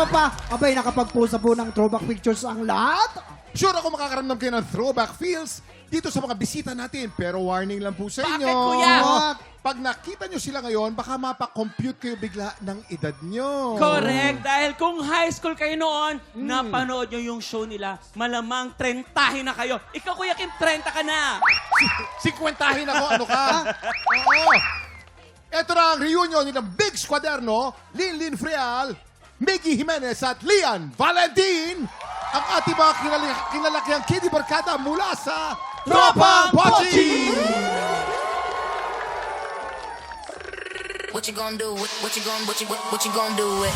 tropa, abay nakapag-post na po ng throwback pictures ang lahat. Sure ako makakaramdam kayo ng throwback feels dito sa mga bisita natin. Pero warning lang po sa inyo. Bakit, kuya? Pag nakita nyo sila ngayon, baka mapakompute kayo bigla ng edad nyo. Correct. Dahil kung high school kayo noon, napanood nyo yung show nila, malamang 30 na kayo. Ikaw, Kuya Kim, 30 ka na. 50 ako, ano ka? Oo. Ito na ang reunion ng Big Squaderno, Linlin Frial, Miggy Jimenez at Lian Valentin, ang ating mga kinalakihang kiddie barkada mula sa Tropang Pochi! What you gonna do? What you gonna do it?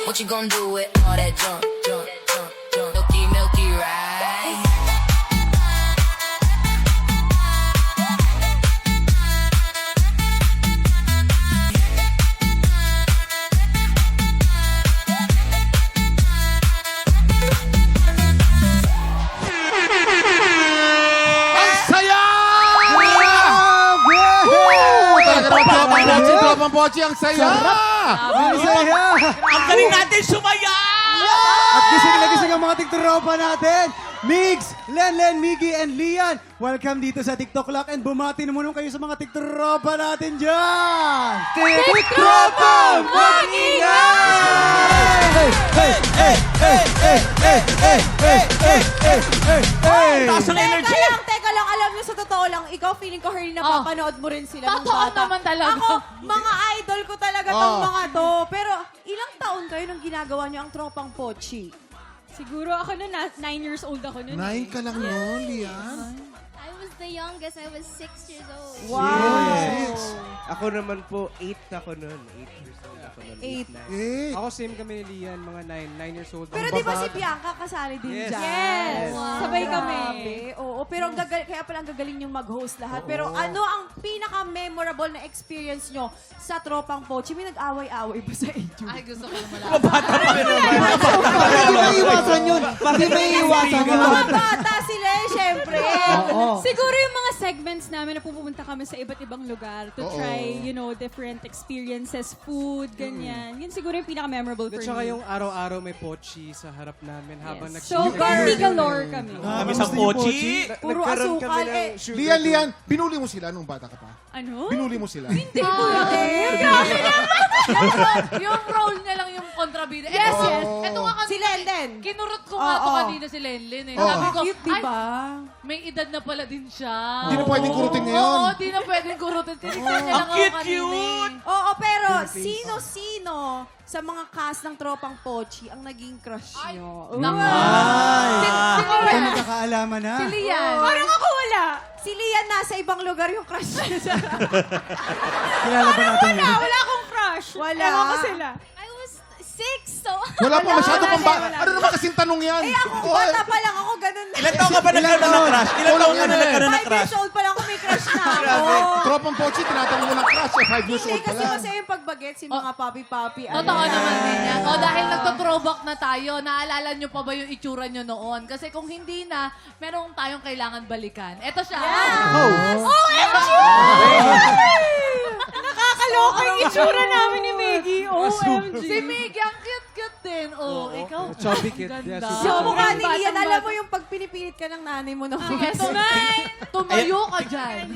What you gonna do with all that junk, milky ride? Ang saya! Tropang Pochi, ang saya! Ang galing natin sumaya! At gising na gising ang mga tiktropa natin. Migs, Lenlen, Miggy, and Lian. Welcome dito sa TikTok Lock and bumati naman kayo sa mga tiktropa natin dyan. Tiktropa, mag-ingay! Hey! Taas ng energy! Teka lang, alam niyo sa totoo lang, ikaw feeling ko Hernie napapanood mo rin sila nung Totoo bata. naman talaga. Ako, mga idol ko talaga tong mga to. Pero ilang taon kayo nang ginagawa niyo ang Tropang Pochi? Siguro ako noon, 9 years old ako noon. 9 ka lang noon, Lian. I was the youngest. I was 6 years old. Wow! Ako naman po, 8 ako noon. 8 years old ako noon. 8. 9. Ako same kami ni Lian, mga 9 years old. Pero di ba si Bianca kasali din Yes. dyan? Yes! Sabay kami. Grabe. Oo, pero ang kaya pala ang gagaling yung mag-host lahat. Pero ano ang pinaka-memorable na experience nyo sa Tropang Pochi? May nag-away-away ba sa inyo? Ay, gusto ko malaman. Hindi may iwasan yun. Hindi may iwasan yun. Mga bata sila eh, syempre. Siguro yung mga segments namin na pupunta kami sa iba't ibang lugar to Oo. try, different experiences, food, ganyan. Yun siguro yung pinaka-memorable for At saka me. yung araw-araw may pochi sa harap namin habang So, party galore kami. Kami sa Pochi. Puro asukal eh. Lian, binuli mo sila nung bata ka pa? Ano? Binuli mo sila? Hindi. Yung role niya lang yung kontrabida. Yes, yes. Ito nga Si Lenlen. kinurot ko nga to kanina si Lenlen eh. Oo. Sabi ko, Cute, di ba? may edad na pala din siya. Hindi na pwedeng kurutin ngayon. Oo, di na pwedeng kurutin. Tinignan niya Ang lang ako cute, kanina cute. eh. Oo, pero sino-sino sa mga cast ng Tropang Pochi ang naging crush nyo? Naku. Ay, magkakaalaman na. Si Lian. Parang ako wala. Si Lian nasa ibang lugar yung crush niya. Kilala ba natin yun? Wala akong crush. Wala. Ewan ko sila. I was 6, so Wala pa, masyado pang ba? wala. Ano naman kasing tanong yan? Eh ako, bata pa lang ako, ganun na. Ilan taon ka ba nagkaroon ng crush? Ilan taon ka na nagkaroon ng 5 crush? years old pa lang ako, may crush na ako. Tropang Pochi, tinatanong mo ng crush, 5 years Hindi old pa kasi lang. masaya yung pagbaget, si mga papi-papi. Totoo naman din yan. O dahil nagto-throwback na tayo, naalala nyo pa ba yung itsura nyo noon? Kasi kung hindi na, meron tayong kailangan balikan. Ito siya. Nakakaloka yung itsura namin ni Maggie. OMG. Si Miggy, ang cute-cute din. Oh, ikaw. Chubby kid. Ganda. Yeah, super Yung mukha ni Batang Lian, bata. alam mo yung pag pinipilit ka ng nanay mo na Tumayo ka dyan.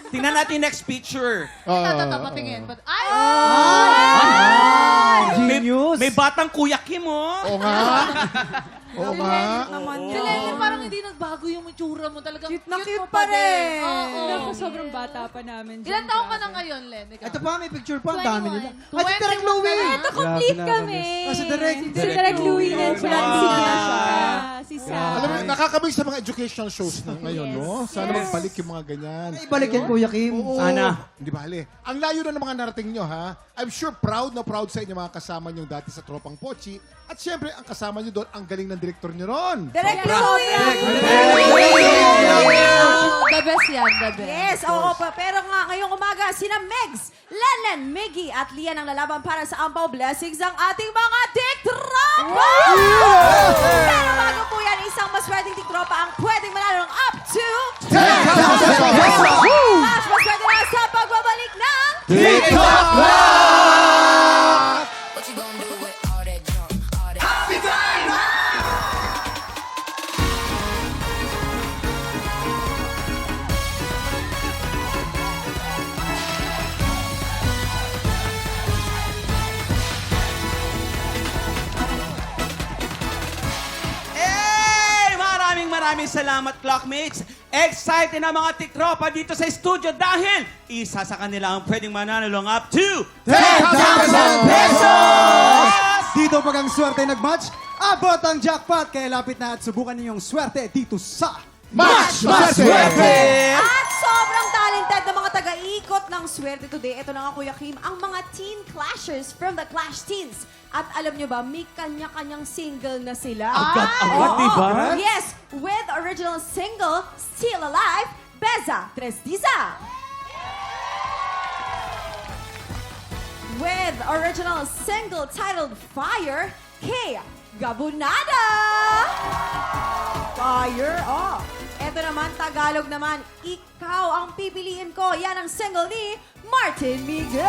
Tingnan natin yung next picture. Tatatapatingin. Ay! Genius. May batang Kuya Kim, oh. Oo nga. Oo nga. naman Si yun. Lenny, parang hindi nagbago yung itsura mo. Talagang Cute na cute mo pa rin. Oo. Naku, sobrang bata pa namin. Ilan taong ka na ngayon, Len? Ikaw? Ito pa, may picture pa. Ang dami nila. 21. Ay, si Direk Louie. Ito, complete Grabe, kami. Ah, si Direk. Si Direk Louie yan. Sila si Bianca, si Sam. Alam mo, nakakabig sa mga educational shows na ngayon, no? Sana magbalik yung mga ganyan. Ay, balik yan, Kuya Kim. Oo. Sana. Hindi bale. Ang layo na ng mga narating nyo, ha? I'm sure proud na proud sa inyo mga kasama nyo dati sa Tropang Pochi. At syempre, ang kasama nyo doon, ang galing ng direktor nyo ron. Direct Louie! The best yan, the best. Yes, oo pa. Pero nga, ngayong umaga, sina Megs, Lenlen, Miggy at Lian ang lalaban para sa Ampaw Blessings ang ating mga tiktropa! Pero bago po yan, isang maswerteng tiktropa ang pwedeng manalo ng up to 10,000 pesos! Mas maswerte na sa pagbabalik na maraming salamat, Clockmates. Excited na mga tiktropa dito sa studio dahil isa sa kanila ang pwedeng mananalo ng up to 10,000 pesos! Dito pag ang swerte nag-match, abot ang jackpot. Kaya lapit na at subukan ninyong swerte dito sa Match Maswerte! At sobrang talented na mga taga-ikot ng swerte today. Ito na nga, Kuya Kim, ang mga teen clashers from the Clash Teens. At alam nyo ba, may kanya-kanyang single na sila. Agad, diba? Yes, with original single, Still Alive, Beza Tresdiza. With original single titled Fire, Kay Gabunada. Fire, oh. Ito naman, Tagalog naman, Ikaw ang pipiliin ko. Yan ang single ni Martin Miguel.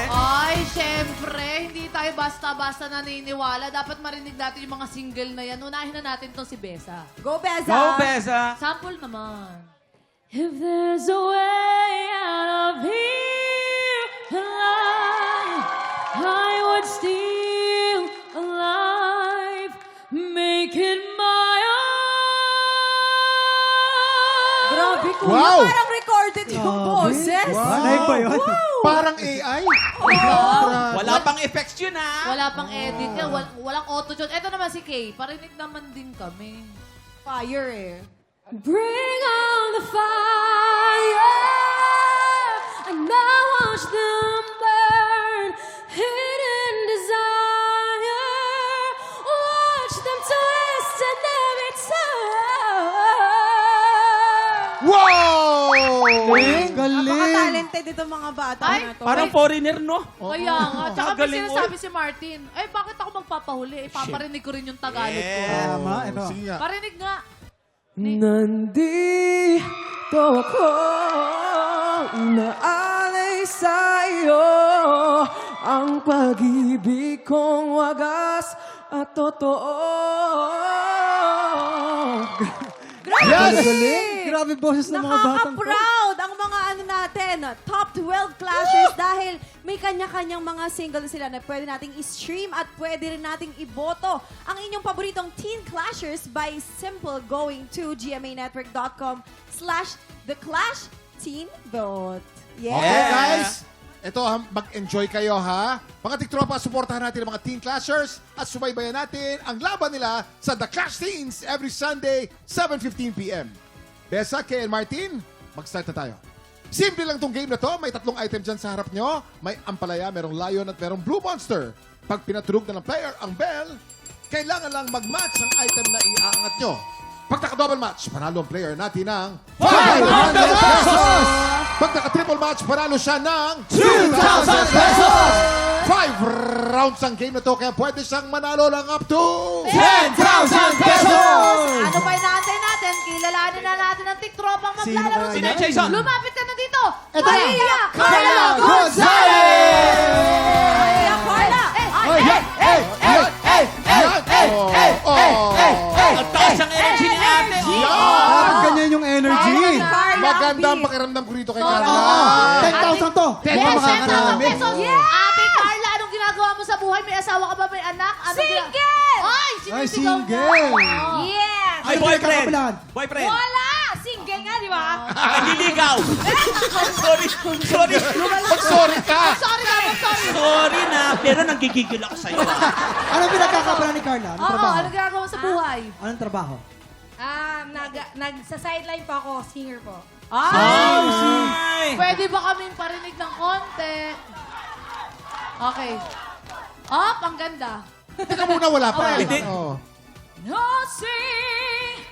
Ay, syempre, hindi tayo basta-basta naniniwala. Dapat marinig natin yung mga single na yan. Unahin na natin to si Besa. Go, Beza. Go, Beza! Sample naman. If there's a way out of here alive, I would still alive, make it my own. Grabe, Kuya. Wow. Parang recorded yung boses. Live ba yun? Parang AI. Wala pang effects yun, ha? Wala pang edit yan. Walang auto-tune. Ito naman si Kay. Parinig naman din kami. Fire, eh. Bring on the fire and now watch them burn. Hidden desire, watch them twist and every turn. Wow! Galing! Napaka-talented itong mga bata Ay, na to. Parang foreigner, no? Kaya nga. Tsaka may Galing, sinasabi si Martin, ay bakit ako magpapahuli? Paparinig ko rin yung Tagalog ko. Tama, ito. Sige nga. Parinig nga. Nandito ako, naalay sa iyo, ang pag-ibig kong wagas at totoo. Yes! Galing! Grabe boses ng mga batang to. Nakaka-proud ang mga natin, top 12 clashers dahil may kanya-kanyang mga single sila na pwede nating i-stream at pwede rin nating iboto ang inyong paboritong teen clashers by simple going to gmanetwork.com/theclashteenvote. Yes! Okay, guys. Ito, mag-enjoy kayo, ha? Mga tiktropa, supportahan natin ang mga Teen Clashers at subaybayan natin ang laban nila sa The Clash Teens every Sunday, 7:15 p.m. Besa, Kay, and Martin, mag-start na tayo. Simple lang tong game na to. May 3 item dyan sa harap nyo. May ampalaya, merong lion at merong blue monster. Pag pinatulog na ng player ang bell, kailangan lang mag-match ang item na iaangat nyo. Pag naka-double match, panalo ang player natin ng 500 pesos! Pag naka-triple match, panalo siya ng 2,000 pesos! 5 rounds ang game na to, kaya pwede siyang manalo lang up to 10,000 pesos! Ano pa inaantay natin? Kilalanin na natin ang tiktropang maglalaro Sino sila. ba? Jason. Lumapit ka na dito. Ito na. Maria Carla Gonzalez! Maria Carla! Ang taas ang energy ni ate. Dapat ganyan yung energy. Magandang pakiramdam ko rito kay Carla. 10,000 to. Yes, Mukhang 10,000 makakarami. pesos. Ate Carla, anong ginagawa mo sa buhay? May asawa ka ba? May anak? Single! Ay, Ay, sinisigaw mo. single. Yes! Ay, Ano boyfriend. pinagkakabalan? Boyfriend. Wala! Single nga, di ba? Nililigaw. Sorry. Sorry ka! Sorry na, sorry. Sorry na, pero nanggigigil ako sa'yo. Anong pinagkakabalan ni Carla? Anong Oo, trabaho? ano ginagawa mo sa buhay? Anong trabaho? Sa sideline po ako, singer po. Ay! Pwede ba kaming parinig ng konti? Okay. Up, ang ganda. Teka muna, wala pa. Okay. Hindi. Oh. No say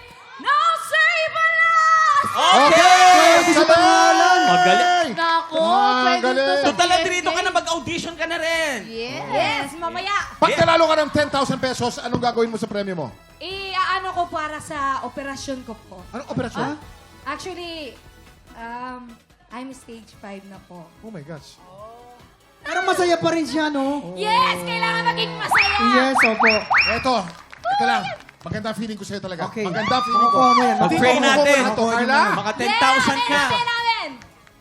balas! Okay! Galing! Magaling. Nako, Ah, pwede galing. to sa Total na game. dito ka na, mag-audition ka na rin. Yes, mamaya. Pag nanalo ka ng 10,000 pesos, anong gagawin mo sa premyo mo? Ano ko para sa operasyon ko po. Anong operasyon? Actually, I'm stage 5 na po. Oh my gosh. Pero masaya pa rin siya, no? Yes! Kailangan maging masaya! Yes, opo. Ito lang. Magandang feeling ko sa'yo talaga. Okay. Magandang feeling ko. Makukuha mo yan. Mag-pray Makukuha mo natin. na to, Carla. Mga 10,000 ka. namin!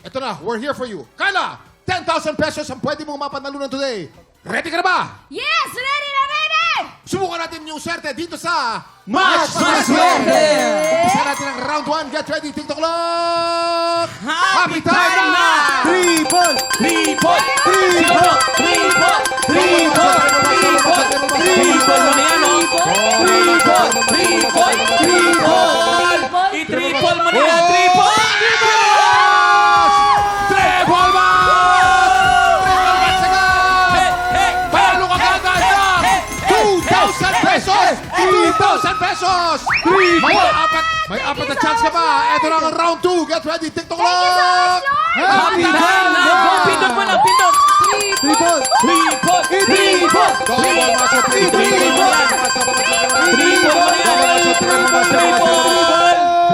Ito na, we're here for you. Carla, 10,000 pesos ang pwede mong mapanalunan today. Ready ka na ba? Yes! Ready na ready! Subukan natin inyong swerte dito sa Match Maswerte! Isa natin ang round 1. Get ready, TikTok clock! Happy time na! Triple! Triple! Triple! Triple! Triple! Triple! Triple mo na yan, oh! Triple! Triple! Triple! I-triple mo na yan! Triple! Triple match! Triple match agad! Hey! Hey! Panalo ka agad ng 2,000 pesos! 2,000 pesos! May apat na chance ka ba? Ito na ang round 2. Get ready, TikTok clock! Happy time na! Go! Pindot mo lang! Pindot! Triple! Triple! Triple! Double match of triple! Triple mo na yan! Triple mo na yan! Triple! Triple! Triple!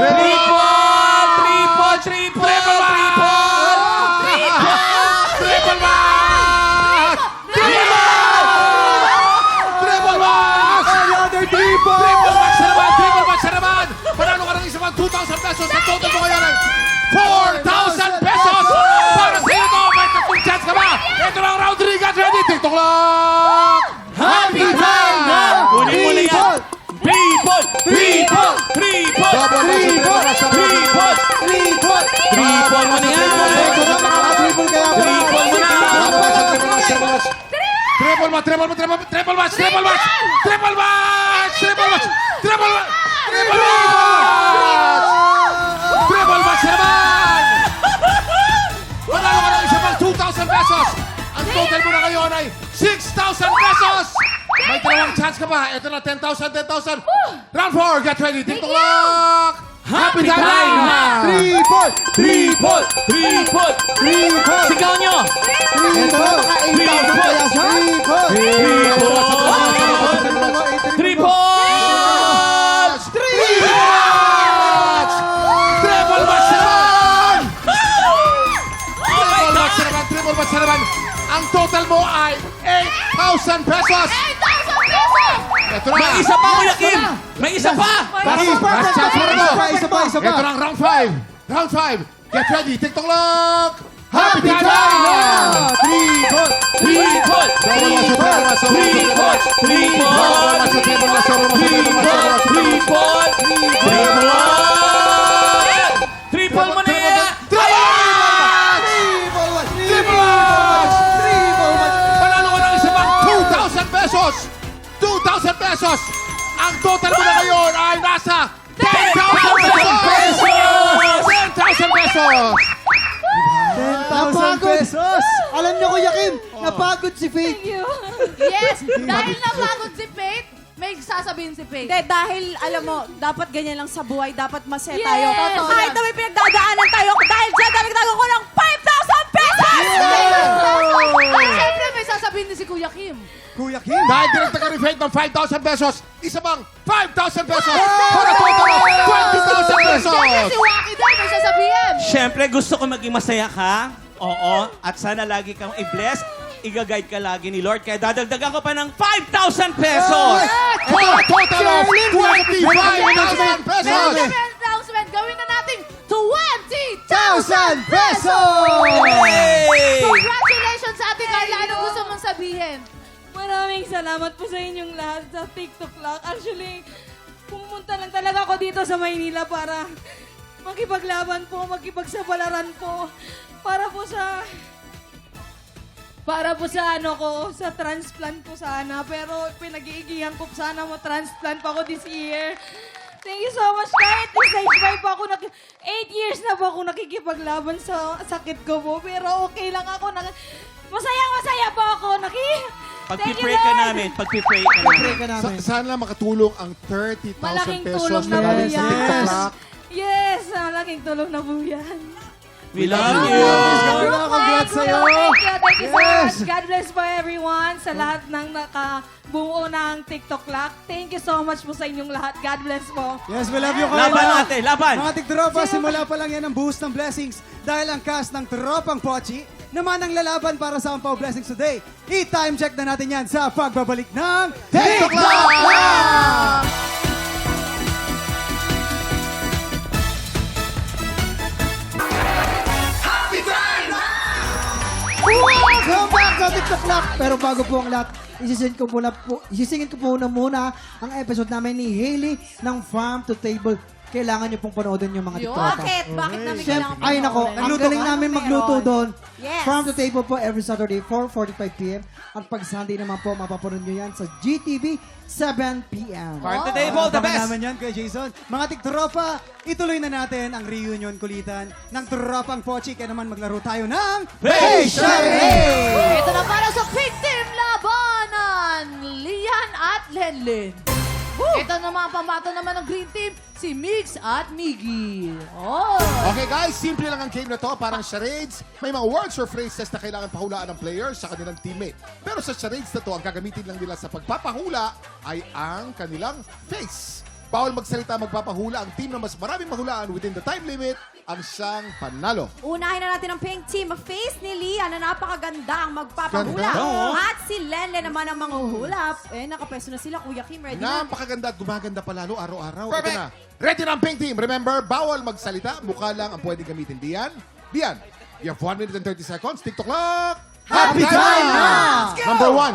Triple match! Triple match! Another triple! Triple match na naman! Triple match na naman! Panalo ka ng isa pang 2,000 pesos. Ang total mo ngayon ay 4,000 pesos! Para sa iyo to! May tatlong chance ka ba? Ito na ang round 3. Get ready! TikTok clock! Happy time na! Kunin mo na yan! Triple! Triple! Triple! Double match of triple match na naman! Triple! Triple! Triple mo na yan! Ito na, makaka-triple kaya pa. Triple mo na! Double match of triple match, triple match! Triple match, triple match, triple match, triple match! Triple match! Triple match! Triple match! Triple match! Triple match naman! Panalo ka ng isa pang 2,000 pesos! Ang total mo na ngayon ay 6,000 pesos! May dalawang chance ka ba? Ito na, 10,000, 10,000. Round 4, get ready. TikTok clock! Happy time na! Triple! Triple! Triple! Triple! Sigaw nyo! Ito na, maka-8,000 kaya siya. Triple! Triple! Triple match naman! Triple match naman, triple match naman. Ang total mo ay 8,000 pesos! 8,000 pesos! Ito na! May isa pa, Kuya Kim! May isa pa! Last chance mo na to. Isa pa, isa pa. Ito na ang round 5. Round 5. Get ready. TikTok clock. Happy time Ah, na! Triple! Triple! Double match, double match, double match, Triple! double match, double match, double match, double match, double match, Triple! Triple! Triple mo na yan! Triple one! Triple match! Triple one! Panalo ko ng isa pang 2,000 pesos! 2,000 pesos! Ang total mo na ngayon ay nasa 10,000 pesos! 10,000 pesos! 10,000 pesos! Alam niyo, Kuya Kim, napagod si Faith. Yes! Dahil napagod si Faith, may sasabihin si Faith. Hindi, dahil alam mo, dapat ganyan lang sa buhay, dapat masaya Yes! tayo. Totoo Kahit yan. na may pinagdadaanan tayo, dahil dyan, dalagdagan ko ng 5,000 pesos! Ay, siyempre may sasabihin din si Kuya Kim. Kuya Kim. Dahil direkta ka rin ng 5,000 pesos, isa pang 5,000 pesos para total of 20,000 pesos! Siyempre si Waki din may sasabihin. Siyempre, gusto ko maging masaya ka. Oo. At sana lagi kang i-bless. I-guide ka lagi ni Lord. Kaya dadagdagan ko pa ng 5,000 pesos. For a total of 25,000 pesos! Announcement, gawin na natin 20,000 1,000 pesos! Hey! Congratulations sa ating Carla. Ano gusto mong sabihin? Maraming salamat po sa inyong lahat sa TikTok Lock. Actually, pumunta lang talaga ako dito sa Maynila para makipaglaban po, makipagsabalaran po. Para po sa ano ko, sa transplant ko sana. Pero pinag-iigihan ko sana mo-transplant pa ako this year. Thank you so much. Kahit stage 5 pa ako, 8 years na po ako nakikipaglaban sa sakit ko po. Pero okay lang ako. Masaya po ako. Thank you, Pagpipray ka Lord. namin. Pagpipray ka namin. Pray ka namin. Sana makatulong ang 30,000 Malaking pesos tulong na na galing po sa yan. TikTok clock. Yes, malaking tulong na po yan. We love you. Congrats sa'yo. Thank you so Yes. much. God bless po everyone sa lahat ng nakabuo ng TikTok Lock. Thank you so much po sa inyong lahat. God bless po. Yes, we love you, Carla. Laban natin, laban. Mga tiktropa, simula pa lang yan ang boost ng blessings dahil ang cast ng Tropang Pochi naman ang lalaban para sa Ampaw Blessings today. I-time check na natin yan sa pagbabalik ng TikTok clock! Welcome back sa TikTok Lock. Pero bago po ang lahat, isisingin ko muna ang episode namin ni Hailey ng Farm to Table. Kailangan niyo pong panoorin yung mga TikToker. Bakit? Bakit namin Siyempre, kailangan ay nako, panoorin? ang galing namin magluto doon. Yes. Farm to Table po every Saturday, 4:45 p.m. At pag Sunday naman po, mapapanood nyo yan sa GTV, 7 p.m. Farm to Table, the Abangan best! naman yan kay Jason. Mga tiktropa, ituloy na natin ang reunion kulitan ng Tropang Pochi. Kaya naman maglaro tayo ng Face Charade! Ito na para sa Pink Team Labanan, Lian at Lenlen. Ito naman, pambato naman ng Green Team, si Migs at Miggy. Oh! Okay guys, simple lang ang game na to. Parang charades. May mga words or phrases na kailangan pahulaan ng players sa kanilang teammate. Pero sa charades na to, ang gagamitin lang nila sa pagpapahula ay ang kanilang face. Bawal magsalita, magpapahula. Ang team na mas maraming mahulaan within the time limit ang siyang panalo. Unahin na natin ang pink team. Face ni Lian na napakaganda ang magpapahula. Ganda, oh. At si Lenlen naman ang manghuhula. Nakapwesto na sila. Kuya Kim, ready na? Napakaganda at gumaganda pa lalo araw-araw. Perfect. Ito na. Ready na ang pink team. Remember, bawal magsalita. Mukha lang ang pwedeng gamitin. Dian, you have 1 minute and 30 seconds. TikTok clock. Happy time na! Number 1.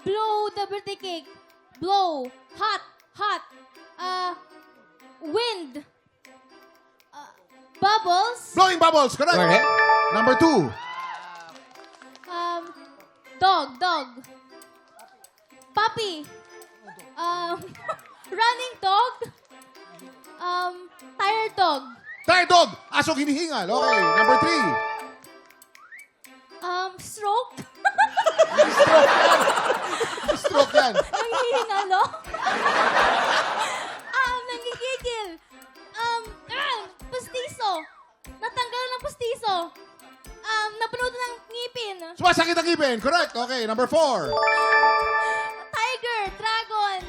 Blow the birthday cake. Blow. Hot. Wind. Bubbles. Blowing bubbles. Correct. Correct. Number 2. Dog. Puppy. Running dog. Tired dog. Tired dog. Asong hinihingal. Okay. Number 3. Stroke. Stroke yan. Nanghihingalo. Nangigigil. Pustiso. Natanggal ng pustiso. Napunutan ng ngipin. Sumasakit ang ngipin. Correct. Okay. Number 4. Tiger. Dragon.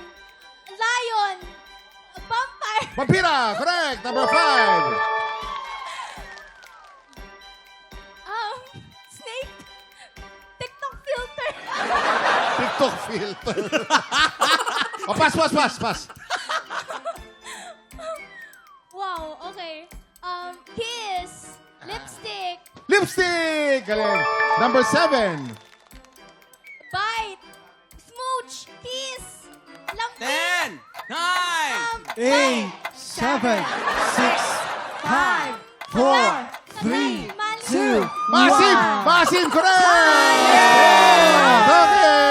Lion. Vampire. Vampira. Correct. Number 5. Snake. TikTok filter. TikTok filter. Oh, pass. Wow, okay. Kiss. Lipstick. Lipstick. Galing. Number 7. Bite. Smooch. Kiss. Lambing. 10, 9, 8, 7, 6, 5, 4, 3, 2, Masim. Correct.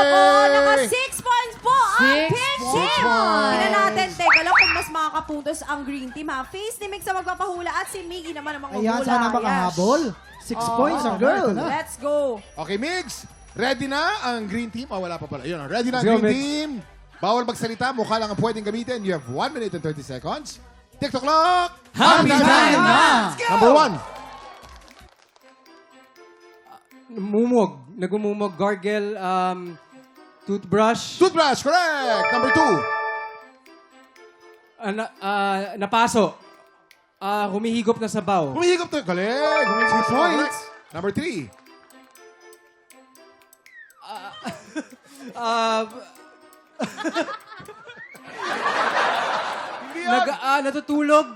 Oh, naka Okay. 6 points po ang 6 pink points. team. Tingnan natin, teka lang kung mas makakapuntos ang green team ha. Face ni Mix ang magpapahula at si Miggy naman ang manghuhula. Ayan, sana makahabol. 6 points ang girl. Let's go. Okay, Migs. Ready na ang green team? Wala pa pala. Yun, ready na ang Let's go, green Migs. team. Bawal magsalita. Mukha lang ang pwedeng gamitin. You have 1 minute and 30 seconds. TikTok clock. Happy time na! Number 1. Nagumumog, gargle, toothbrush, Toothbrush. Correct. Number 2. napaso, humihigop na sabaw, Humihigop to. Galing. Humihigop to. points. Correct. Number 3. Hindi yan. natutulog,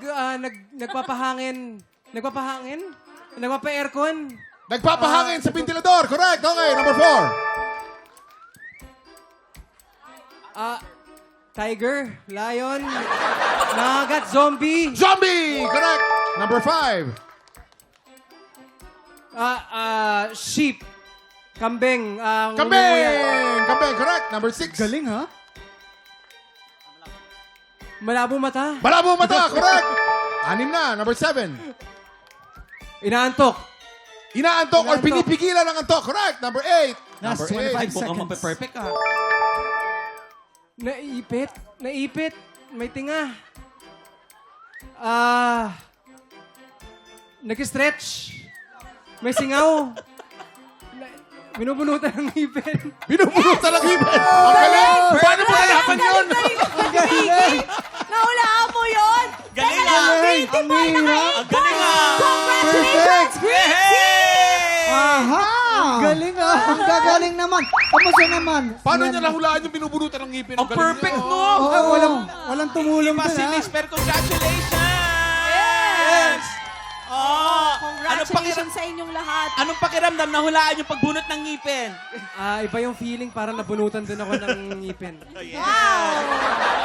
nagpapa-aircon, Nagpapahangin sa ventilador. Correct. Okay. Number 4. tiger, lion, nangagat, zombie, Zombie. Correct. Number 5. sheep, kambing, Kambing. Correct. Number 6. Galing ha? malabo mata, Malabo mata. Correct. 6 na. Number 7. inaantok, Inaantok or pinipigilan ang antok. Correct. Number 8. Last Number 8. 25 Mukhang seconds. mape-perfect ka. naipit, may tinga, nag-stretch, may singaw, binubunutan ng ngipin. Binubunutan ang ngipin. Ang galing. Paano mo nalaman yun? Naulaan mo yun. Galing Teka lang, ah. green team po ay Ang naka Ang galing ah! Congratulations, green team! Aha! Galing ah! Ang gagaling naman. Kamusta naman? Paano Yan. niya nahulaan yung binubunutan ng ngipin? Ang perfect, niya. no? Oo, walang tumulong Iba dun si ha. Miss, pero congratulations! Congratulations sa inyong lahat. Anong pakiramdam na hulaan yung pagbunot ng ngipin? Iba yung feeling, parang nabunutan din ako ng ngipin.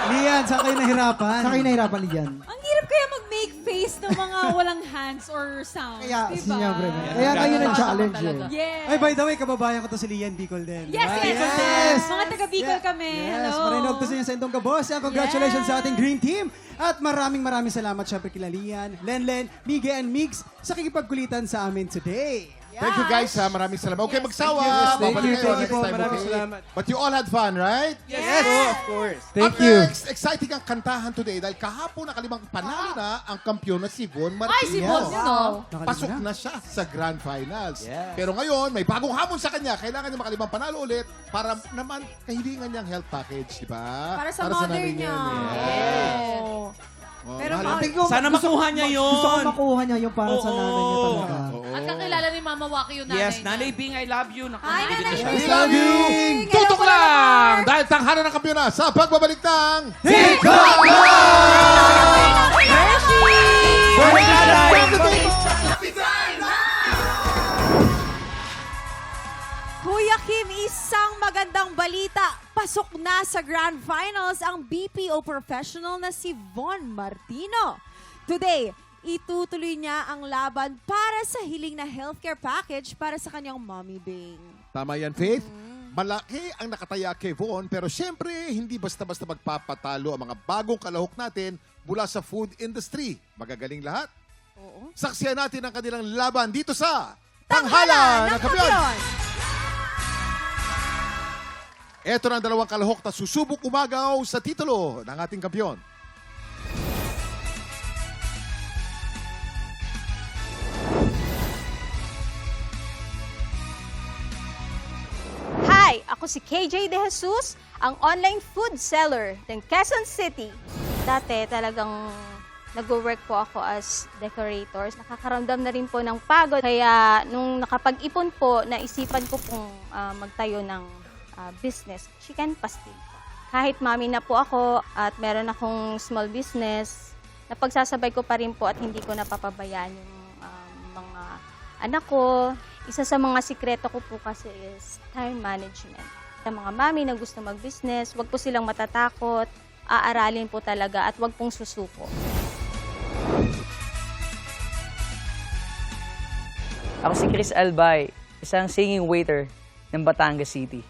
Lian, saan kayo nahirapan? Saan kayo nahirapan, Lian? Ang hirap kaya mag-make face ng mga walang hands or sounds. Kaya, diba? siyempre. Kaya kayo ng challenge eh. Yes. Ay, by the way, kababayan ko to si Lian Bicol din. Yes, Diba? yes. Mga taga-Bicol kami. Yes, Hello. marinog to sa inyo sa Indong Kabos. Yan, congratulations sa ating Green Team. At maraming salamat syempre kila Lian, Lenlen, Miggy and Migs sa kikipagkulitan sa amin today. Thank you guys ha. Maraming salamat. Okay, magsawa. Thank you, Babalik kayo thank you next po. time, Maraming okay? salamat. But you all had fun, right? Yes, of course. Thank Up you. next, exciting ang kantahan today dahil kahapon nakalimang panalo na ang kampiyon na si Von Martinez. Ay, si Boss yun, oh. Pasok na siya sa Grand Finals. Pero ngayon, may bagong hamon sa kanya. Kailangan niya makalimang panalo ulit para naman kahilingan niyang health package, di ba? Para sa mother nanay niya. Yes. Oh. Oh, Pero mahal- Sana makuha niya yun. Gusto ko makuha niya yung para sa Oo. nanay niya talaga. Oo. At kakilala ni Mama Waki yung nanay Yes, niya. Nanay Bing, I love you. Naku, Hi, nandito Nanay siya. We love you! Hello, Tutok Kuya lang! Dahil tanghalan ng kampiyon na sa pagbabalik ng TikTok! Kuya Kim, isang magandang balita. Pasok na sa Grand Finals ang BPO professional na si Von Martino. Today, itutuloy niya ang laban para sa hiling na healthcare package para sa kanyang mommy Bing. Tama yan, Faith. Malaki ang nakataya kay Von, pero syempre, hindi basta-basta magpapatalo ang mga bagong kalahok natin mula sa food industry. Magagaling lahat. Oo. Saksiyan natin ang kanilang laban dito sa Tanghalan ng Kampiyon. Kampiyon! Ito na ang dalawang kalahok na susubok umagaw sa titulo ng ating kampiyon. Hi! Ako si KJ De Jesus, ang online food seller ng Quezon City. Dati talagang nag-work po ako as decorator. Nakakaramdam na rin po ng pagod. Kaya nung nakapag-ipon po, naisipan ko pong magtayo ng business, chicken pastil po. Kahit mami na po ako at meron akong small business, napagsasabay ko pa rin po at hindi ko napapabayaan yung mga anak ko. Isa sa mga sikreto ko po kasi is time management. Sa mga mami na gusto mag-business, wag po silang matatakot, aaralin po talaga at wag pong susuko. Ako si Chris Albay, isang singing waiter ng Batangas City.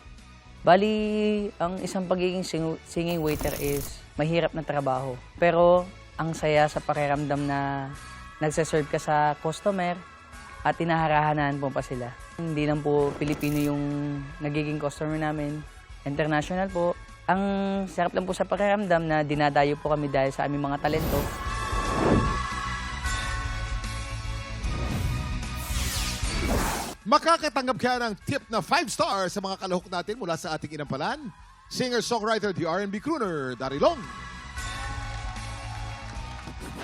Bali, ang isang pagiging singing waiter is mahirap na trabaho. Pero ang saya sa pakiramdam na nagsaserve ka sa customer at tinaharahanan po pa sila. Hindi lang po Pilipino yung nagiging customer namin, international po. Ang sarap lang po sa pakiramdam na dinadayo po kami dahil sa aming mga talento. Makakatanggap ka ng tip na 5 stars sa mga kalahok natin mula sa ating inampalan. Singer-songwriter, the R&B crooner, Darilong.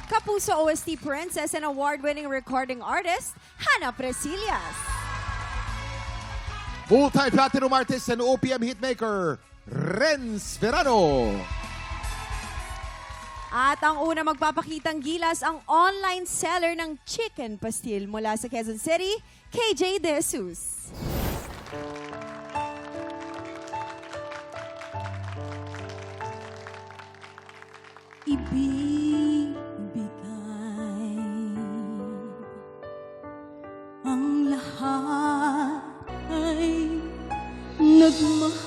Kapuso OST Princess and award-winning recording artist, Hannah Presillas. Multi-platinum artist and OPM hitmaker, Renz Verano. At ang una magpapakitang gilas ang online seller ng chicken pastil mula sa Quezon City, KJ De Jesus. Ibibigay ang lahat ay nagmahal.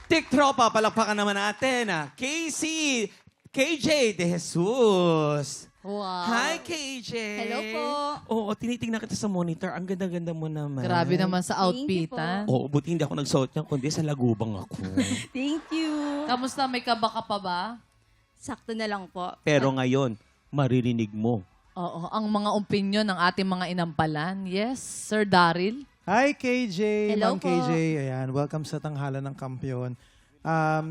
Tiktropa, palakpakan naman natin. Casey, KJ De Jesus. Wow. Hi, KJ. Hello po. Oo, tinitingnan kita sa monitor. Ang ganda-ganda mo naman. Grabe naman sa outfit, ha? Oo, buti hindi ako nagsuot niyan, kundi sa lagubang ako. Thank you. Kamusta? May kaba ka pa ba? Sakto na lang po. Pero ngayon, maririnig mo. Oo, ang mga opinion ng ating mga inampalan. Yes, Sir Daryl. Hi KJ, Hello Ma'am po. KJ. Ayan, welcome sa Tanghalan ng Kampiyon.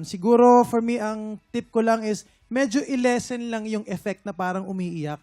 Siguro for me, ang tip ko lang is medyo i-lessen lang yung effect na parang umiiyak.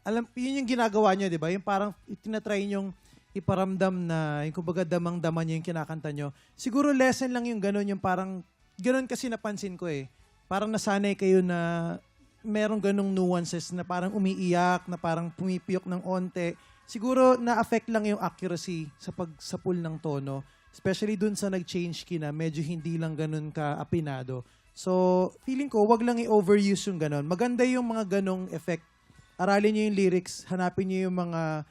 Alam, yun yung ginagawa nyo, di ba? Yung parang tinatry nyong iparamdam na, yung kumbaga damang-dama niyo yung kinakanta nyo. Siguro lesson lang yung gano'n, yung parang, gano'n kasi napansin ko eh. Parang nasanay kayo na merong ganong nuances na parang umiiyak, na parang pumipiyok ng onte. Siguro na-affect lang yung accuracy sa pagsapul ng tono. Especially dun sa nag-change key na medyo hindi lang ganun ka-apinado. So, feeling ko, wag lang i-overuse yung ganon. Maganda yung mga ganong effect. Aralin nyo yung lyrics, hanapin nyo yung mga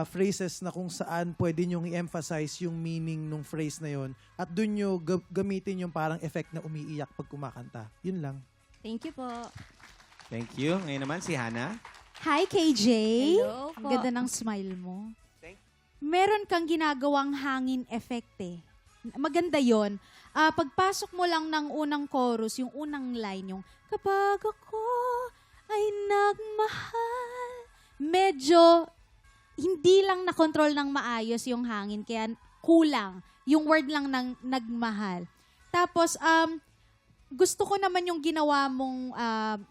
phrases na kung saan pwede nyo i-emphasize yung meaning ng phrase na yon. At dun nyo gamitin yung parang effect na umiiyak pag kumakanta. Yun lang. Thank you po. Thank you. Ngayon naman si Hana. Hi, KJ. Hello po. Ang ganda ng smile mo. Meron kang ginagawang hangin effect eh. Maganda yon. Pagpasok mo lang ng unang chorus, yung unang line, yung kapag ako ay nagmahal, medyo hindi lang na-control ng maayos yung hangin, kaya kulang. Yung word lang ng nagmahal. Tapos, gusto ko naman yung ginawa mong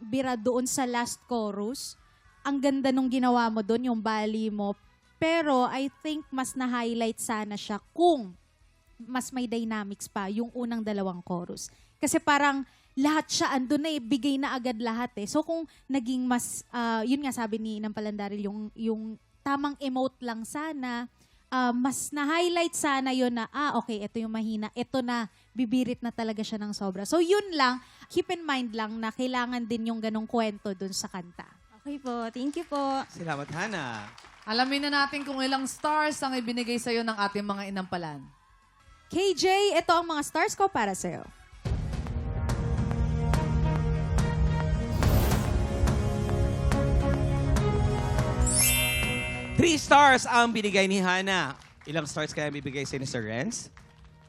bira doon sa last chorus. Ang ganda nung ginawa mo doon, yung bali mo. Pero I think mas na-highlight sana siya kung mas may dynamics pa yung unang dalawang chorus. Kasi parang lahat siya andun na eh, bigay na agad lahat eh. So kung naging mas, yun nga sabi ni Inang Palandaril, yung tamang emote lang sana, mas na-highlight sana yun na, okay, ito yung mahina, ito na, bibirit na talaga siya ng sobra. So yun lang, keep in mind lang na kailangan din yung ganong kwento dun sa kanta. Okay po. Thank you po. Salamat, Hana. Alamin na natin kung ilang stars ang ibinigay sa'yo ng ating mga inampalan. KJ, ito ang mga stars ko para sa'yo. Three stars ang binigay ni Hana. Ilang stars kaya bibigay sa'yo ni Sir Renz?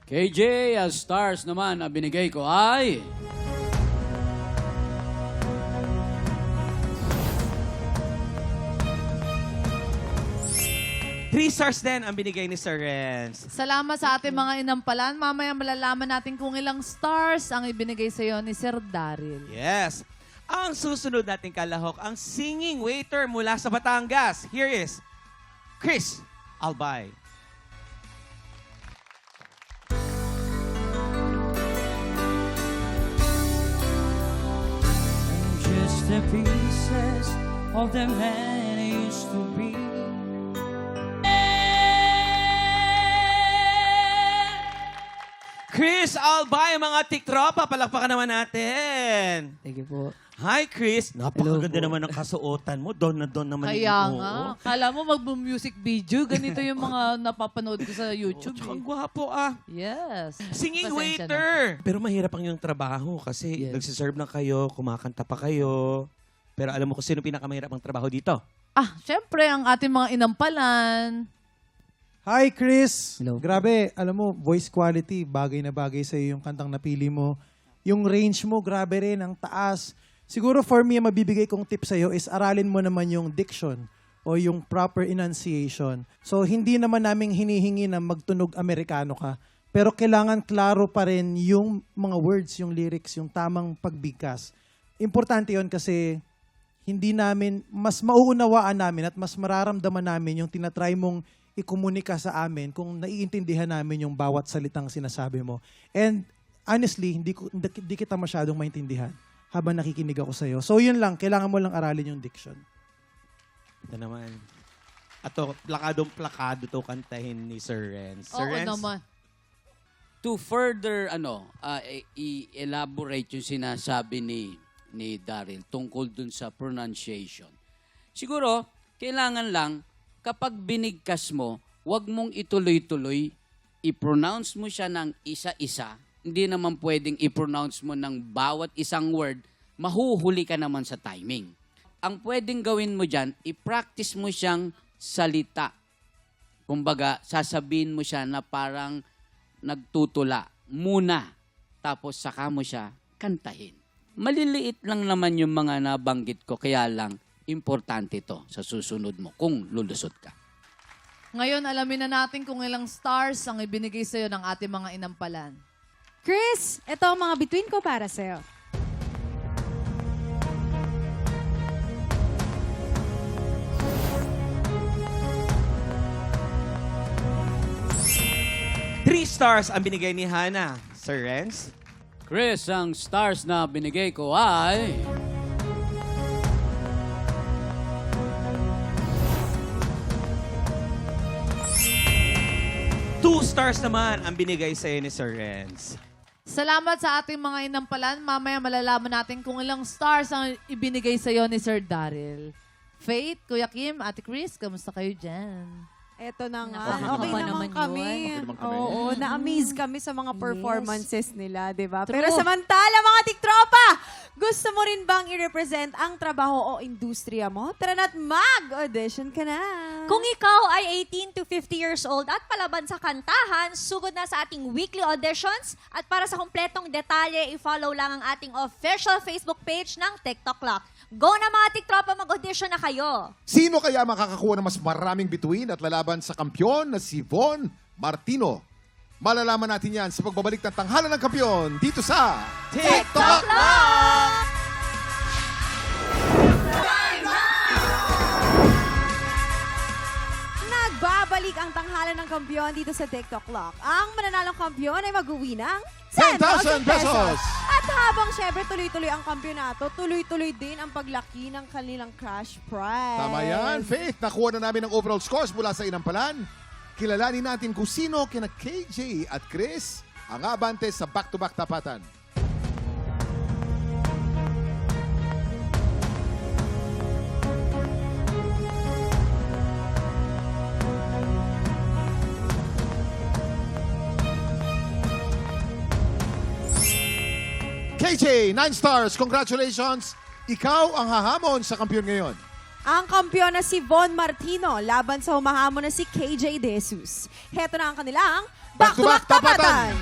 KJ, as stars naman ang binigay ko ay... Three stars din ang binigay ni Sir Renz. Salamat sa ating mga inampalan. Mamaya malalaman natin kung ilang stars ang ibinigay sa'yo ni Sir Daryl. Yes. Ang susunod nating kalahok, ang singing waiter mula sa Batangas. Here is Chris Albay. Just the pieces of the man I used to be. Chris Albay, mga tiktropa, palakpakan naman natin. Thank you po. Hi, Chris. Napakaganda naman ng kasuotan mo. Don na don naman Kaya yung nga. Kala mo mag-music video. Ganito yung mga napapanood ko sa YouTube. Ang gwapo ah. Yes. Singing Pasensya waiter. Pero mahirap ang yung trabaho kasi nagsiserve na kayo, kumakanta pa kayo. Pero alam mo kung sino pinakamahirap ang trabaho dito? Syempre, ang ating mga inampalan. Hi, Chris! Hello. Grabe, alam mo, voice quality, bagay na bagay sa'yo yung kantang napili mo. Yung range mo, grabe rin, ang taas. Siguro for me, ang mabibigay kong tip sa'yo is aralin mo naman yung diction o yung proper enunciation. So, hindi naman namin hinihingi na magtunog Amerikano ka. Pero kailangan klaro pa rin yung mga words, yung lyrics, yung tamang pagbigkas. Importante yon kasi hindi namin, mas mauunawaan namin at mas mararamdaman namin yung tinatry mong ikomunika sa amin kung naiintindihan namin yung bawat salitang sinasabi mo. And honestly, hindi kita masyadong maintindihan habang nakikinig ako sa'yo. So yun lang, kailangan mo lang aralin yung diction. Ito naman. Ato, plakadong-plakado to kantahin ni Sir Renz. Sir Oo Renz? naman. To further i-elaborate yung sinasabi ni Daryl tungkol dun sa pronunciation. Siguro, kailangan lang kapag binigkas mo, wag mong ituloy-tuloy, i-pronounce mo siya ng isa-isa. Hindi naman pwedeng i-pronounce mo ng bawat isang word, mahuhuli ka naman sa timing. Ang pwedeng gawin mo dyan, i-practice mo siyang salita. Kumbaga, sasabihin mo siya na parang nagtutula muna, tapos saka mo siya kantahin. Maliliit lang naman yung mga nabanggit ko, kaya lang, importante to sa susunod mo kung lulusot ka. Ngayon, alamin na natin kung ilang stars ang ibinigay sa'yo ng ating mga inampalan. Chris, ito ang mga between ko para sa'yo. 3 stars ang binigay ni Hana. Sir Renz? Chris, ang stars na binigay ko ay... 2 stars naman ang binigay sa'yo ni Sir Renz. Salamat sa ating mga inampalan. Mamaya malalaman natin kung ilang stars ang ibinigay sa'yo ni Sir Daryl. Faith, Kuya Kim, Ate Chris, kamusta kayo dyan? Eto na nga. Okay Okay naman naman yun. kami. Okay naman kami. Oo, na-amaze kami sa mga performances nila, di ba? True. Pero samantala, mga tiktropa, gusto mo rin bang i-represent ang trabaho o industriya mo? Tara na't mag-audition ka na. Kung ikaw ay 18 to 50 years old at palaban sa kantahan, sugod na sa ating weekly auditions. At para sa kumpletong detalye, i-follow lang ang ating official Facebook page ng TikTok Clock. Go na mga tiktropa, mag-audition na kayo! Sino kaya makakakuha ng mas maraming bituin at lalaban sa kampyon na si Von Martino? Malalaman natin yan sa pagbabalik ng tanghalan ng kampyon dito sa TikTok Clock! Nagbabalik ang tanghalan ng kampyon dito sa TikTok Clock. Ang mananalong kampyon ay mag-uwi ng 10,000 pesos. At habang syempre tuloy-tuloy ang kampyonato, tuloy-tuloy din ang paglaki ng kanilang cash prize. Tama yan, Faith. Nakuha na namin ang overall scores mula sa inampalan. Kilalanin natin kung sino kina KJ at Chris ang abante sa back-to-back tapatan. KJ, 9 stars. Congratulations. Ikaw ang hahamon sa kampyon ngayon. Ang kampyon na si Von Martino laban sa humahamon na si KJ De Jesus. Heto na ang kanilang back-to-back tapatan.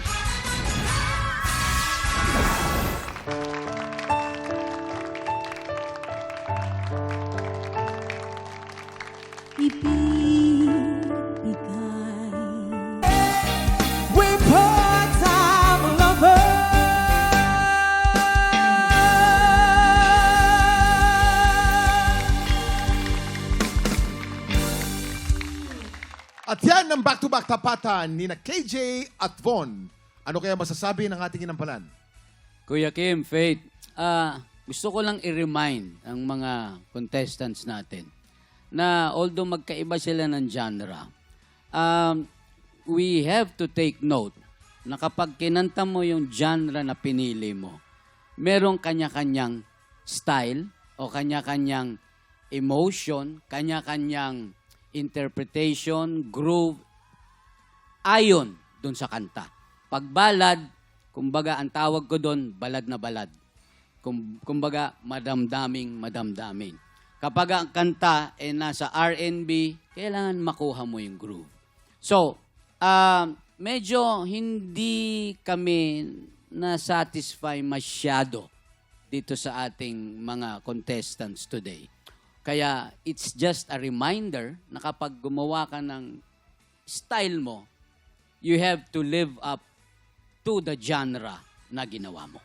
We part-time lover. At yan ang back-to-back tapatan ni na KJ at Von. Ano kaya masasabi ng ating inampalan? Kuya Kim, Faith, gusto ko lang i-remind ang mga contestants natin na although magkaiba sila ng genre, we have to take note na kapag kinanta mo yung genre na pinili mo, merong kanya-kanyang style o kanya-kanyang emotion, kanya-kanyang interpretation, groove, ayon dun sa kanta. Pag ballad, kumbaga ang tawag ko dun, balad na balad. Kumbaga, madamdaming. Kapag ang kanta ay nasa R&B, kailangan makuha mo yung groove. So, medyo hindi kami na-satisfy masyado dito sa ating mga contestants today. Kaya it's just a reminder na kapag gumawa ka ng style mo, you have to live up to the genre na ginawa mo.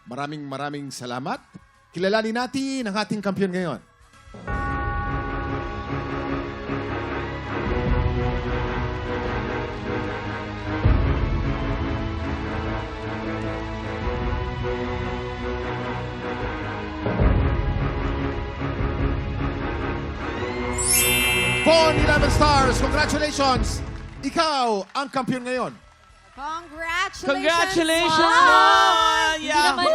Maraming salamat. Kilalanin natin ang ating kampyon ngayon. Von 11 stars, congratulations! Ikaw ang kampyon ngayon. Congratulations! Von! Hindi naman,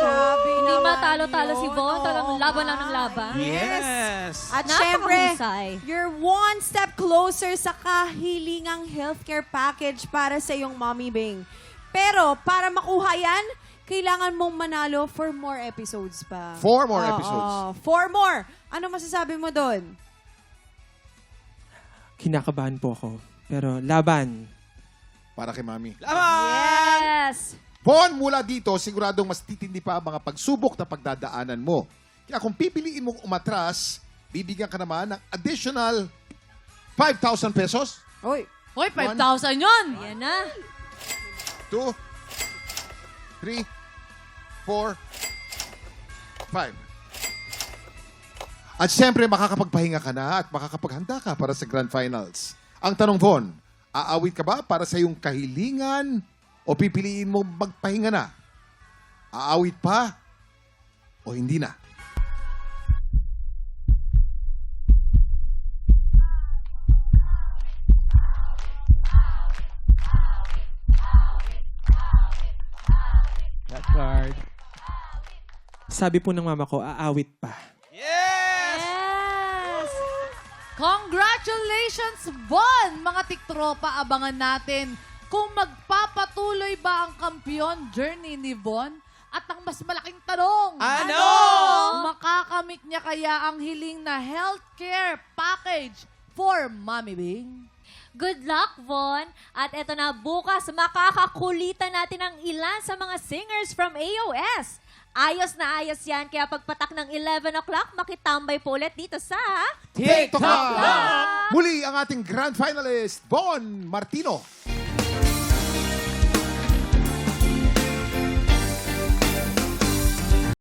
hindi matalo-talo si Von. Talagang laban lang ng laban. Yes! At syempre, Napakahusay. you're one step closer sa kahilingang healthcare package para sa iyong mommy bing. Pero para makuha yan, kailangan mong manalo for more episodes pa. 4 more episodes. 4 more. Ano masasabi mo doon? Kinakabahan po ako. Pero laban. Para kay Mami. Yes! Von, mula dito, siguradong mas titindi pa ang mga pagsubok na pagdadaanan mo. Kaya kung pipiliin mong umatras, bibigyan ka naman ng additional 5,000 pesos. Hoy, 5,000 yun! Yan na. 2, 3, 4, 5. At siyempre, makakapagpahinga ka na at makakapaghanda ka para sa Grand Finals. Ang tanong, Von, Aawit ka ba para sa iyong kahilingan o pipiliin mo magpahinga na? Aawit pa o hindi na? That card. Sabi po ng mama ko, aawit pa. Yes! Congratulations, Von! Mga tiktropa, abangan natin kung magpapatuloy ba ang kampiyon journey ni Von. At ang mas malaking tanong, Ano? Makakamit niya kaya ang hiling na healthcare package for Mommy Bing? Good luck, Von. At eto na, bukas makakakulitan natin ang ilan sa mga singers from AOS. Ayos na ayos yan, kaya pagpatak ng 11 o'clock, makitambay po ulit dito sa TikTok Lock! Muli ang ating grand finalist, Von Martino.